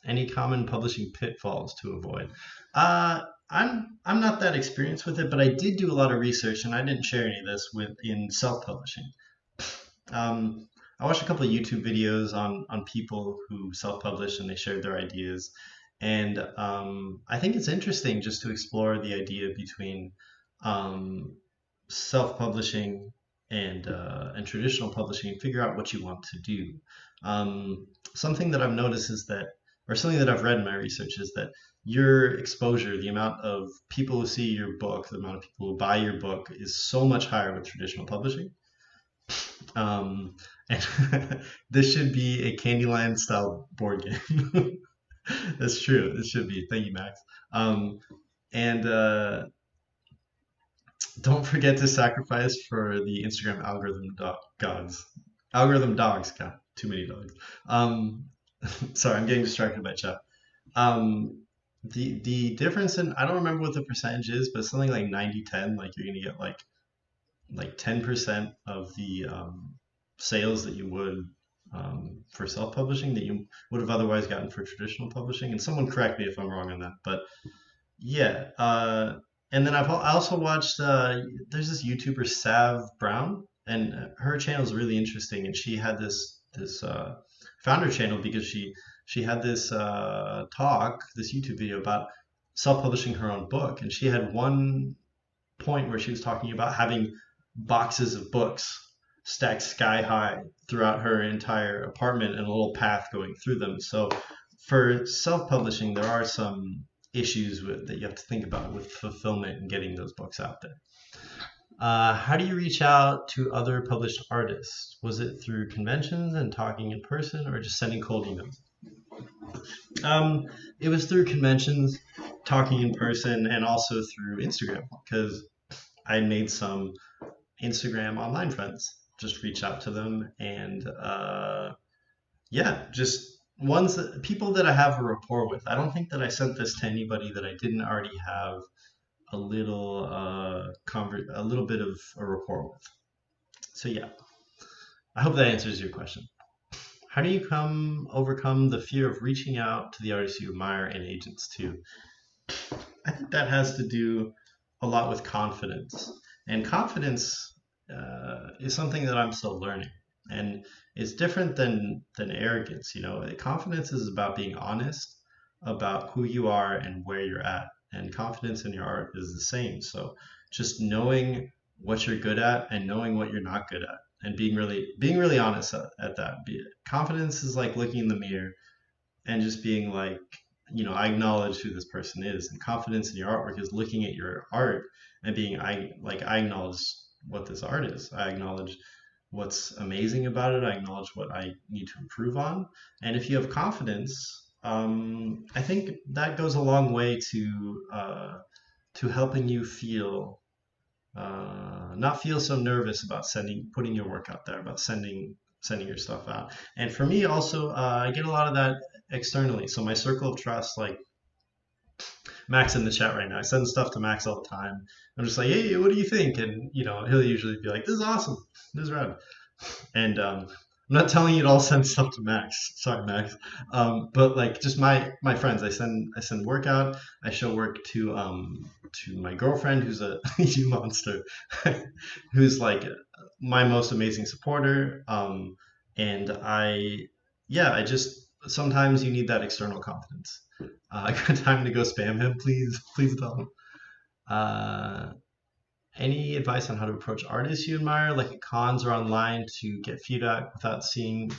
Any common publishing pitfalls to avoid? I'm not that experienced with it, but I did do a lot of research, and I didn't share any of this in self-publishing. I watched a couple of YouTube videos on people who self-publish, and they shared their ideas. And I think it's interesting just to explore the idea between self-publishing and traditional publishing, and figure out what you want to do. Something that I've noticed is that, or something that I've read in my research, is that your exposure, the amount of people who see your book, the amount of people who buy your book, is so much higher with traditional publishing. And this should be a Candyland style board game. That's true. It should be. Thank you, Max. And don't forget to sacrifice for the Instagram algorithm gods. Algorithm dogs. God, too many dogs. Sorry, I'm getting distracted by chat. The difference in, I don't remember what the percentage is, but something like 90-10, like you're gonna get like 10% of the sales that you would for self-publishing that you would have otherwise gotten for traditional publishing. And someone correct me if I'm wrong on that, but yeah. And then I also watched, there's this YouTuber, Sav Brown, and her channel is really interesting. And she had this founder channel because she had this this YouTube video about self-publishing her own book. And she had one point where she was talking about having boxes of books stacked sky high throughout her entire apartment and a little path going through them. So for self-publishing, there are some issues that you have to think about with fulfillment and getting those books out there. How do you reach out to other published artists? Was it through conventions and talking in person, or just sending cold emails? It was through conventions, talking in person, and also through Instagram, because I made some Instagram online friends. Just reach out to them, and just people that I have a rapport with. I don't think that I sent this to anybody that I didn't already have a little bit of a rapport with. So yeah, I hope that answers your question. How do you overcome the fear of reaching out to the artists you admire and agents too? I think that has to do a lot with confidence. And confidence is something that I'm still learning. And it's different than arrogance. You know, confidence is about being honest about who you are and where you're at. And confidence in your art is the same. So just knowing what you're good at and knowing what you're not good at, and being really honest at that. Confidence is like looking in the mirror and just being like, I acknowledge who this person is. And confidence in your artwork is looking at your art and being, I acknowledge what this art is. I acknowledge what's amazing about it. I acknowledge what I need to improve on. And if you have confidence, I think that goes a long way to helping you feel not feel so nervous about putting your work out there, about sending your stuff out. And for me, also, I get a lot of that externally. So my circle of trust, like Max in the chat right now, I send stuff to Max all the time. I'm just like, hey, what do you think? And he'll usually be like, this is awesome, this is rad. And I'm not telling you to all send stuff to Max. Sorry, Max. But like just my friends, I send work out. I show work to my girlfriend, who's a you monster, who's like my most amazing supporter. And I just sometimes you need that external confidence. I got time to go spam him, please don't. Any advice on how to approach artists you admire, like at cons or online, to get feedback without being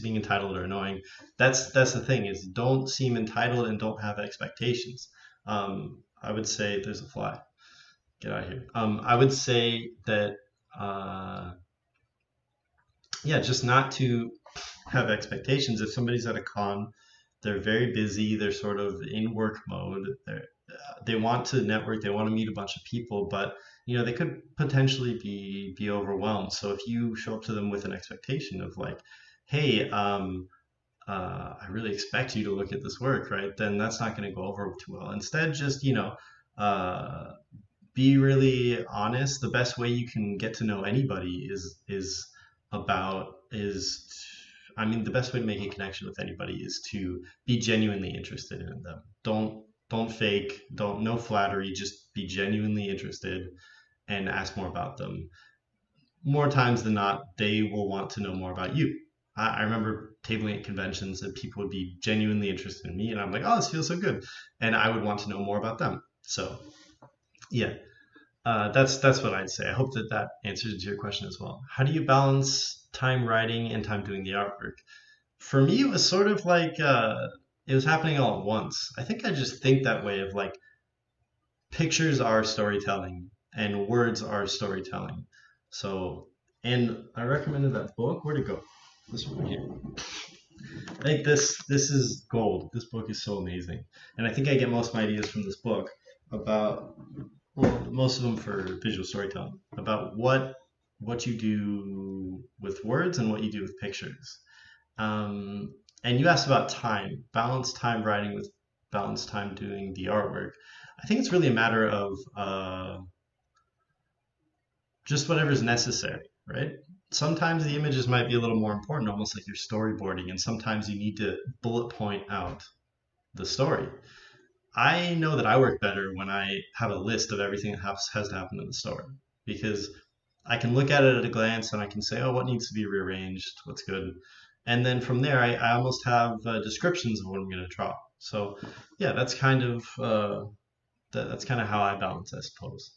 entitled or annoying? That's the thing, is don't seem entitled and don't have expectations. I would say there's a fly. Get out of here. I would say that just not to have expectations. If somebody's at a con, they're very busy, they're sort of in work mode, they want to network, they want to meet a bunch of people, but they could potentially be overwhelmed. So if you show up to them with an expectation of like, hey, I really expect you to look at this work, right? Then that's not going to go over too well. Instead, just be really honest. The best way you can get to know anybody the best way to make a connection with anybody is to be genuinely interested in them. Don't fake, no flattery, just be genuinely interested and ask more about them. More times than not, they will want to know more about you. I remember tabling at conventions and people would be genuinely interested in me, and I'm like, oh, this feels so good. And I would want to know more about them. So yeah, that's what I'd say. I hope that answers your question as well. How do you balance time writing and time doing the artwork? For me, it was sort of like it was happening all at once. I think I just think that way of like, pictures are storytelling and words are storytelling. So, and I recommended that book. Where'd it go? This one right here. I think this is gold. This book is so amazing. And I think I get most of my ideas from this book about, well, most of them for visual storytelling, about what you do with words and what you do with pictures. And you asked about time, balance time writing with balance time doing the artwork. I think it's really a matter of just whatever's necessary, right? Sometimes the images might be a little more important, almost like you're storyboarding, and sometimes you need to bullet point out the story. I know that I work better when I have a list of everything that has to happen in the story, because I can look at it at a glance and I can say, oh, what needs to be rearranged, what's good. And then from there, I almost have descriptions of what I'm going to draw. So yeah, that's kind of how I balance, I suppose.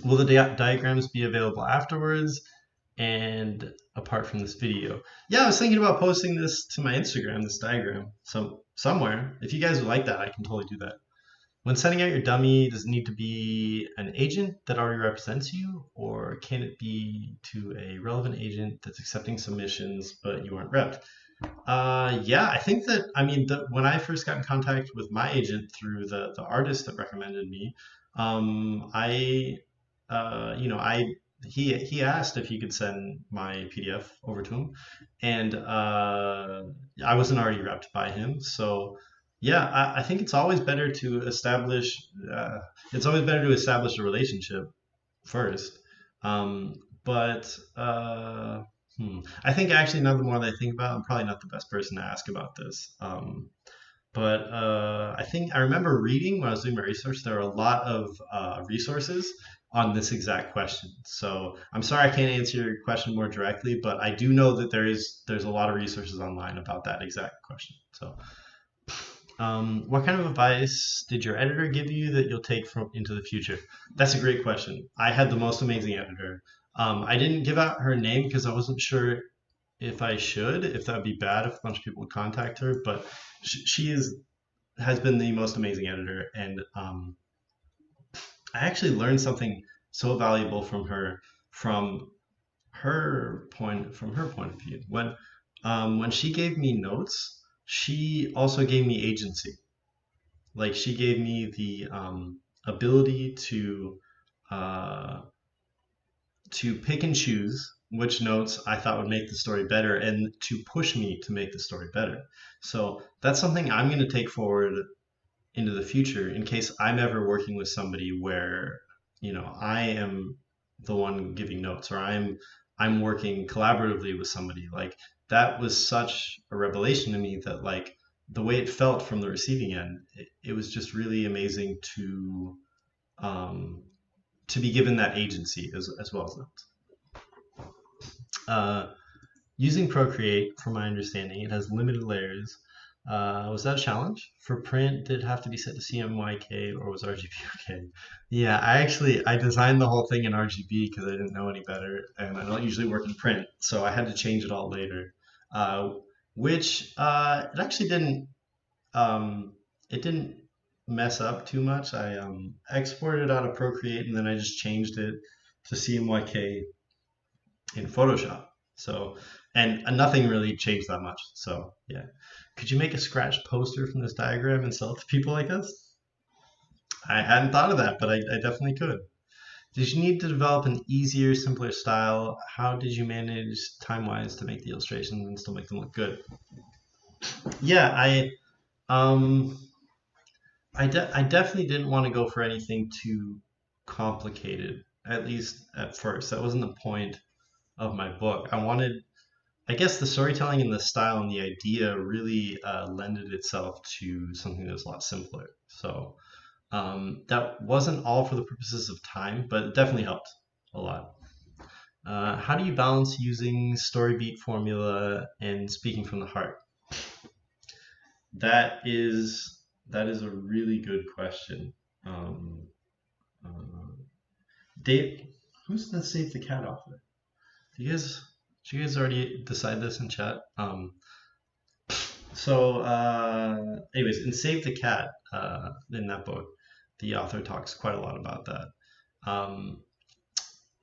Will the diagrams be available afterwards and apart from this video? Yeah, I was thinking about posting this to my Instagram, this diagram, somewhere. If you guys would like that, I can totally do that. When sending out your dummy, does it need to be an agent that already represents you, or can it be to a relevant agent that's accepting submissions but you aren't repped? Yeah, I think that, when I first got in contact with my agent through the artist that recommended me, he asked if he could send my PDF over to him, and I wasn't already repped by him. So yeah, I think it's always better to establish a relationship first. I think actually, now the more that I think about it, I'm probably not the best person to ask about this. I think I remember reading when I was doing my research, there are a lot of resources on this exact question. So I'm sorry I can't answer your question more directly, but I do know that there's a lot of resources online about that exact question. So, what kind of advice did your editor give you that you'll take from into the future? That's a great question. I had the most amazing editor. I didn't give out her name because I wasn't sure if I should, if that would be bad if a bunch of people would contact her, but she has been the most amazing editor, and I actually learned something so valuable from her point of view. When she gave me notes, she also gave me agency. Like she gave me the ability uh, to pick and choose which notes I thought would make the story better and to push me to make the story better. So that's something I'm going to take forward into the future in case I'm ever working with somebody where, I am the one giving notes, or I'm working collaboratively with somebody. Like that was such a revelation to me that like the way it felt from the receiving end, it was just really amazing um, to be given that agency as well as notes. Uh, Using Procreate, from my understanding, it has limited layers. Was that a challenge? For print, did it have to be set to CMYK or was RGB okay? Yeah, I designed the whole thing in RGB because I didn't know any better, and I don't usually work in print, so I had to change it all later. Which it actually didn't mess up too much. I exported out of Procreate and then I just changed it to CMYK in Photoshop. So, and nothing really changed that much. So, yeah. Could you make a scratch poster from this diagram and sell it to people like us? I hadn't thought of that, but I definitely could. Did you need to develop an easier, simpler style? How did you manage time-wise to make the illustrations and still make them look good? Yeah, um, I definitely didn't want to go for anything too complicated, at least at first. That wasn't the point of my book. I guess the storytelling and the style and the idea really lended itself to something that was a lot simpler. So that wasn't all for the purposes of time, but it definitely helped a lot. How do you balance using story beat formula and speaking from the heart? That is a really good question. Uh, Dave, who's the Save the Cat author? Did you guys already decide this in chat? Anyways, in Save the Cat, in that book, the author talks quite a lot about that.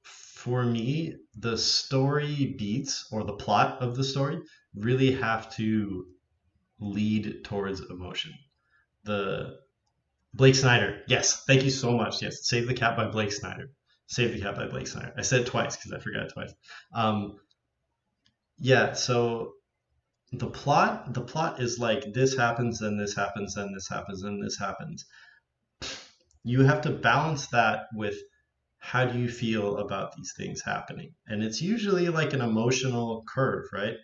For me, the story beats or the plot of the story really have to lead towards emotion. The Blake Snyder, yes, thank you so much. Yes, Save the Cat by Blake Snyder. Save the Cat by Blake Snyder. I said it twice because I forgot it twice. Yeah, so the plot is like this happens, then this happens, then this happens, then this happens. You have to balance that with how do you feel about these things happening? And it's usually like an emotional curve, right?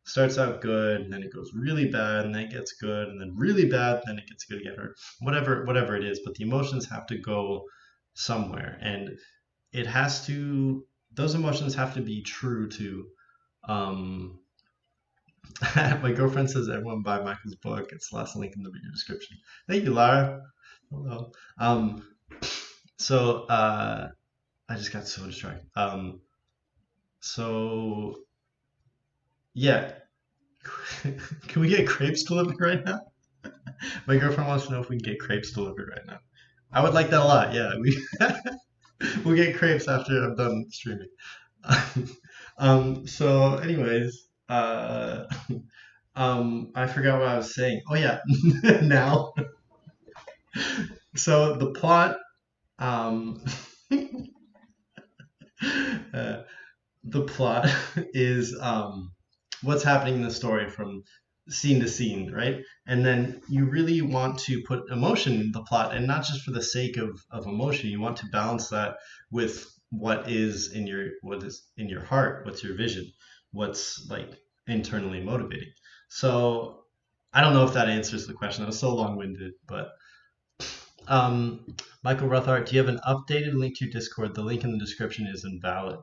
Starts out good, and then it goes really bad, and then it gets good, and then really bad, and then it gets good again, or whatever it is. But the emotions have to go somewhere, and those emotions have to be true to. My girlfriend says everyone buy Michael's book. It's the last link in the video description. Thank you, Lara. Hello. I just got so distracted. Yeah. Can we get crepes delivered right now? My girlfriend wants to know if we can get crepes delivered right now. I would like that a lot. Yeah, we'll get crepes after I'm done streaming. Anyways, I forgot what I was saying. Oh yeah, now. So the plot, the plot is what's happening in the story from scene to scene, right? And then you really want to put emotion in the plot, and not just for the sake of emotion. You want to balance that with what is in your heart, what's your vision, what's like internally motivating. So I don't know if that answers the question. That was so long-winded, but Michael Relth, do you have an updated link to your Discord? The link in the description is invalid.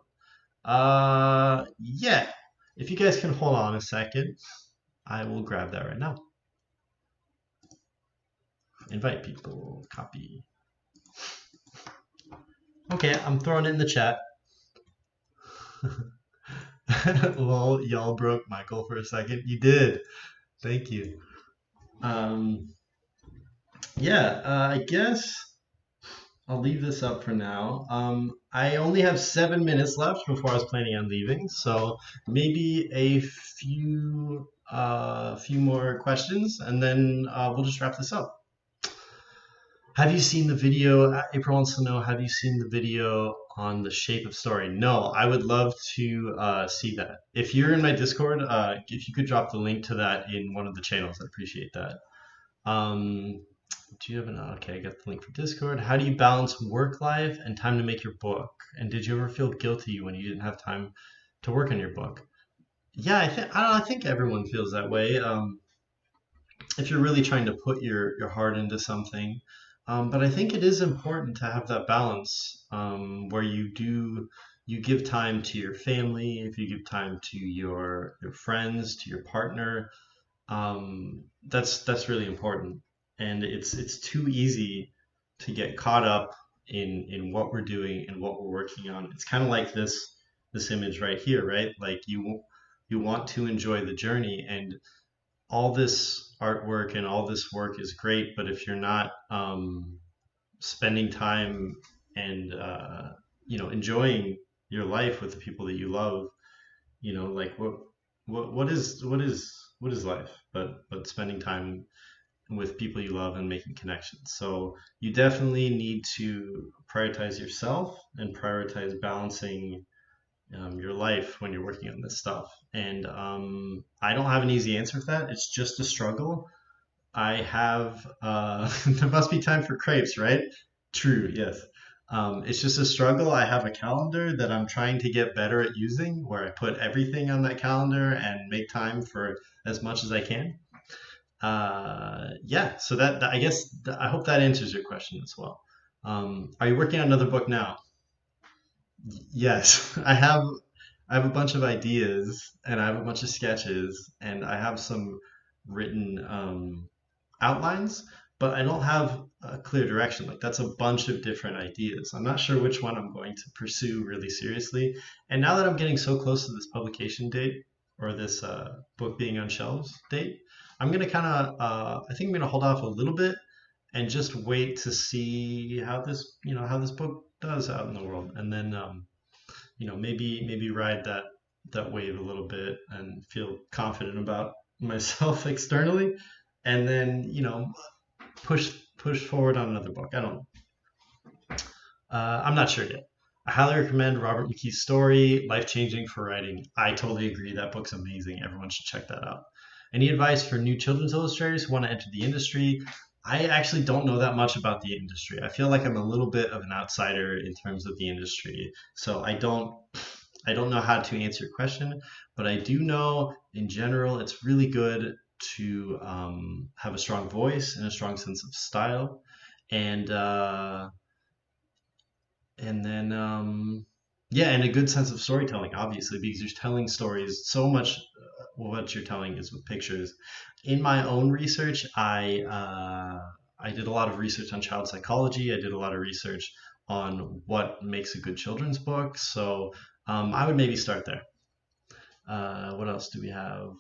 Yeah. If you guys can hold on a second, I will grab that right now. Invite people, copy. Okay, I'm throwing it in the chat. Lol, y'all broke Michael for a second. You did. Thank you. Yeah, I guess I'll leave this up for now. I only have 7 minutes left before I was planning on leaving, so maybe a few more questions, and then we'll just wrap this up. Have you seen the video? April wants to know, have you seen the video on the shape of story? No, I would love to see that. If you're in my Discord, if you could drop the link to that in one of the channels, I'd appreciate that. Do you have an, okay, I got the link for Discord. How do you balance work life and time to make your book? And did you ever feel guilty when you didn't have time to work on your book? Yeah, I think everyone feels that way. If you're really trying to put your heart into something. But I think it is important to have that balance where you give time to your family, if you give time to your friends, to your partner. That's really important. And it's too easy to get caught up in what we're doing and what we're working on. It's kind of like this image right here, right? Like you want to enjoy the journey, and all this artwork and all this work is great, but if you're not spending time and enjoying your life with the people that you love, like what is life but spending time with people you love and making connections. So you definitely need to prioritize yourself and prioritize balancing your life when you're working on this stuff. And I don't have an easy answer for that. It's just a struggle. I have, there must be time for crepes, right? True, yes. It's just a struggle. I have a calendar that I'm trying to get better at using, where I put everything on that calendar and make time for as much as I can. Yeah, so that I guess I hope that answers your question as well. Are you working on another book now? Yes, I have a bunch of ideas and I have a bunch of sketches and I have some written outlines, but I don't have a clear direction. Like that's a bunch of different ideas. I'm not sure which one I'm going to pursue really seriously. And now that I'm getting so close to this publication date or this book being on shelves date, I'm gonna kind of I think I'm gonna hold off a little bit and just wait to see how this book does out in the world, and then maybe ride that wave a little bit and feel confident about myself externally, and then push forward on another book. I don't know. I'm not sure yet. I highly recommend Robert McKee's story, Life Changing for Writing. I totally agree. That book's amazing. Everyone should check that out. Any advice for new children's illustrators who want to enter the industry? I actually don't know that much about the industry. I feel like I'm a little bit of an outsider in terms of the industry. So I don't know how to answer your question, but I do know in general it's really good to have a strong voice and a strong sense of style, and then yeah, and a good sense of storytelling, obviously, because you're telling stories so much. What you're telling is with pictures. In my own research, I did a lot of research on child psychology. I did a lot of research on what makes a good children's book. So I would maybe start there. What else do we have?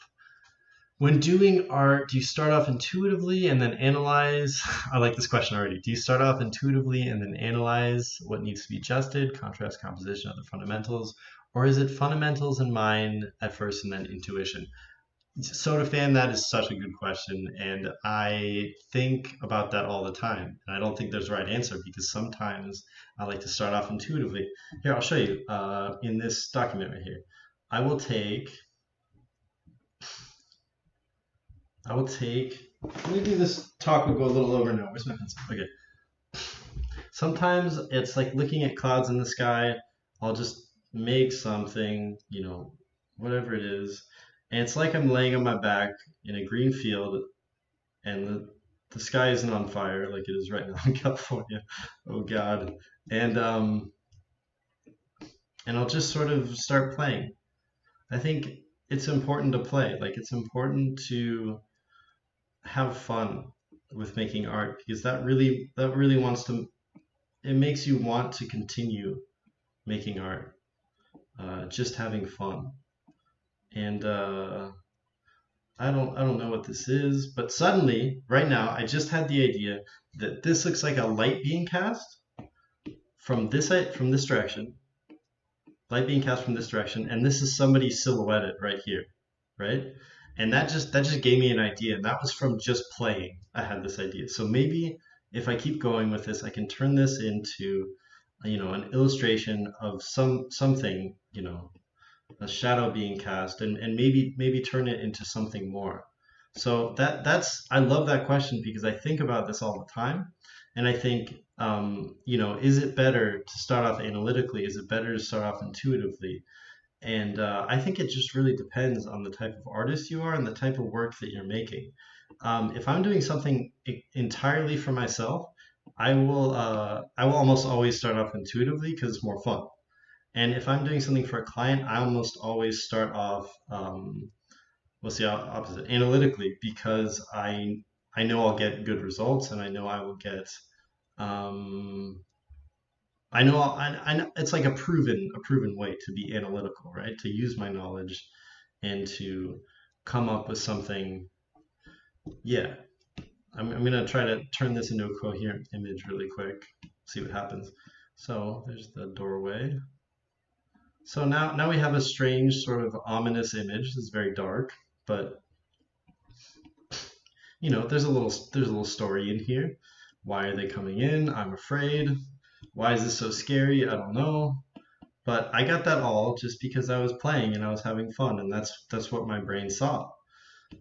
When doing art, do you start off intuitively and then analyze? I like this question already. Do you start off intuitively and then analyze what needs to be adjusted, contrast, composition, other fundamentals? Or is it fundamentals in mind at first and then intuition? Soda fan, that is such a good question. And I think about that all the time. And I don't think there's a right answer because sometimes I like to start off intuitively. Here, I'll show you in this document right here. I will take, maybe this talk will go a little over now. Where's my pencil? Okay. Sometimes it's like looking at clouds in the sky. I'll just make something, whatever it is. And it's like I'm laying on my back in a green field and the sky isn't on fire like it is right now in California. Oh God. And um, and I'll just sort of start playing. I think it's important to play. Like it's important to have fun with making art because that really wants to it makes you want to continue making art, just having fun. And I don't know what this is, but suddenly, right now, I just had the idea that this looks like a light being cast from this direction, light being cast from this direction, and this is somebody silhouetted right here, right? And that just gave me an idea, and that was from just playing. I had this idea. So maybe if I keep going with this, I can turn this into, an illustration of something, a shadow being cast, and maybe turn it into something more. So that's I love that question because I think about this all the time, and I think, is it better to start off analytically? Is it better to start off intuitively? And I think it just really depends on the type of artist you are and the type of work that you're making. If I'm doing something entirely for myself, I will almost always start off intuitively because it's more fun. And if I'm doing something for a client, I almost always start off, what's the opposite, analytically, because I know I'll get good results, and I know I will get, um, I know it's like a proven way to be analytical, right? To use my knowledge and to come up with something. Yeah, I'm gonna try to turn this into a coherent image really quick. See what happens. So there's the doorway. So now we have a strange sort of ominous image. It's very dark, but there's a little story in here. Why are they coming in? I'm afraid. Why is this so scary? I don't know. But I got that all just because I was playing and I was having fun, and that's what my brain saw.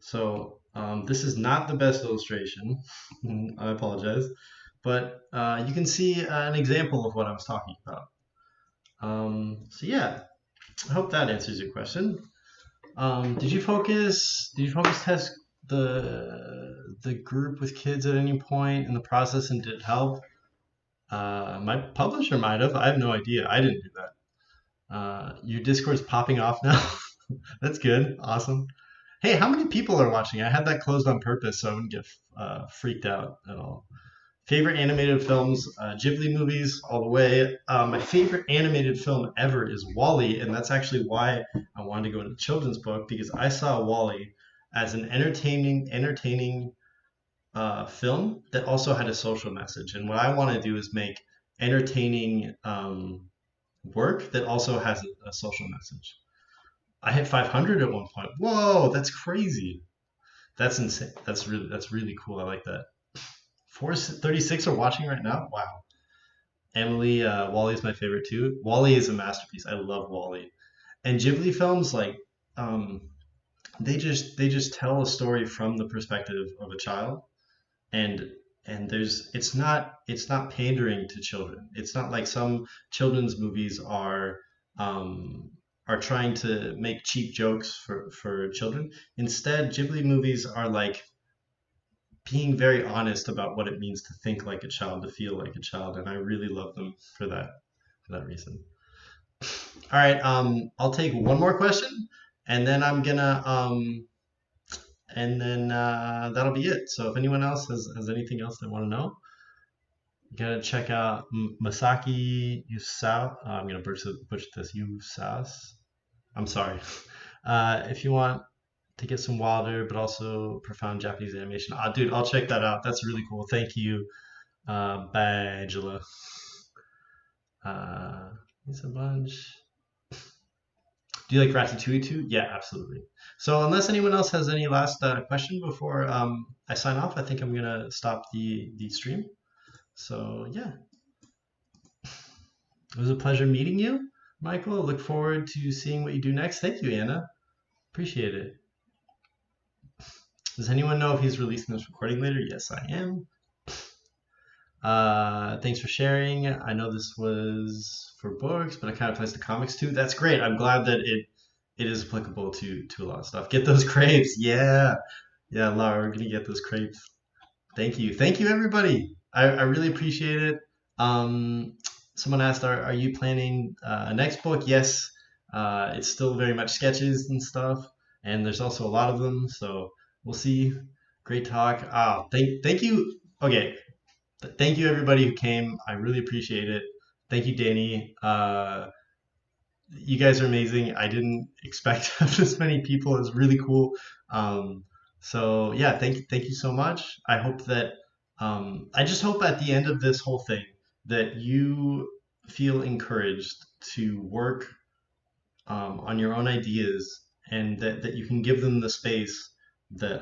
So this is not the best illustration. I apologize, but you can see an example of what I was talking about. So yeah, I hope that answers your question. Did you focus test the group with kids at any point in the process, and did it help? My publisher might have. I have no idea. I didn't do that. Your Discord's popping off now. That's good. Awesome. Hey, how many people are watching? I had that closed on purpose so I wouldn't get freaked out at all. Favorite animated films, Ghibli movies all the way. My favorite animated film ever is Wall-E, and that's actually why I wanted to go into children's book because I saw Wall-E as an entertaining film that also had a social message. And what I want to do is make entertaining work that also has a social message. I hit 500 at one point. Whoa, that's crazy. That's insane. That's really cool. I like that. 436 are watching right now. Wow. Emily, Wall-E is my favorite too. Wall-E is a masterpiece. I love Wall-E. And Ghibli films, like, they just tell a story from the perspective of a child, and it's not pandering to children. It's not like some children's movies are trying to make cheap jokes for children. Instead, Ghibli movies are like being very honest about what it means to think like a child, to feel like a child, and I really love them for that reason. All right, I'll take one more question, and then that'll be it. So if anyone else has anything else they want to know, you gotta check out Masaki Yusao. I'm gonna butcher this. Yusas. I'm sorry. If you want to get some wilder but also profound Japanese animation, dude, I'll check that out. That's really cool. Thank you, Bajula. It's a bunch. Do you like Ratatouille too? Yeah, absolutely. So unless anyone else has any last question before I sign off, I think I'm gonna stop the stream. So yeah, it was a pleasure meeting you, Michael. Look forward to seeing what you do next. Thank you, Anna. Appreciate it. Does anyone know if he's releasing this recording later? Yes, I am. Thanks for sharing. I know this was for books, but it kind of applies to comics too. That's great. I'm glad that it is applicable to a lot of stuff. Get those crepes. Yeah. Yeah, Laura, we're gonna get those crepes. Thank you, everybody. I really appreciate it. Um, Someone asked, are you planning a next book? Yes, it's still very much sketches and stuff, and there's also a lot of them. So we'll see. Great talk. Thank you. Okay, thank you everybody who came. I really appreciate it. Thank you, Danny. You guys are amazing. I didn't expect this many people. It's really cool. Um, so yeah, thank you so much. I hope that I just hope at the end of this whole thing that you feel encouraged to work on your own ideas and that you can give them the space that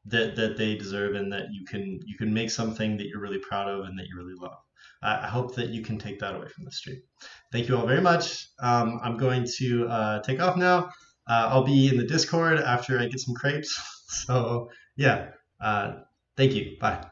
that they deserve and that you can make something that you're really proud of and that you really love. I hope that you can take that away from the stream. Thank you all very much. I'm going to take off now. I'll be in the Discord after I get some crepes. So yeah, thank you. Bye.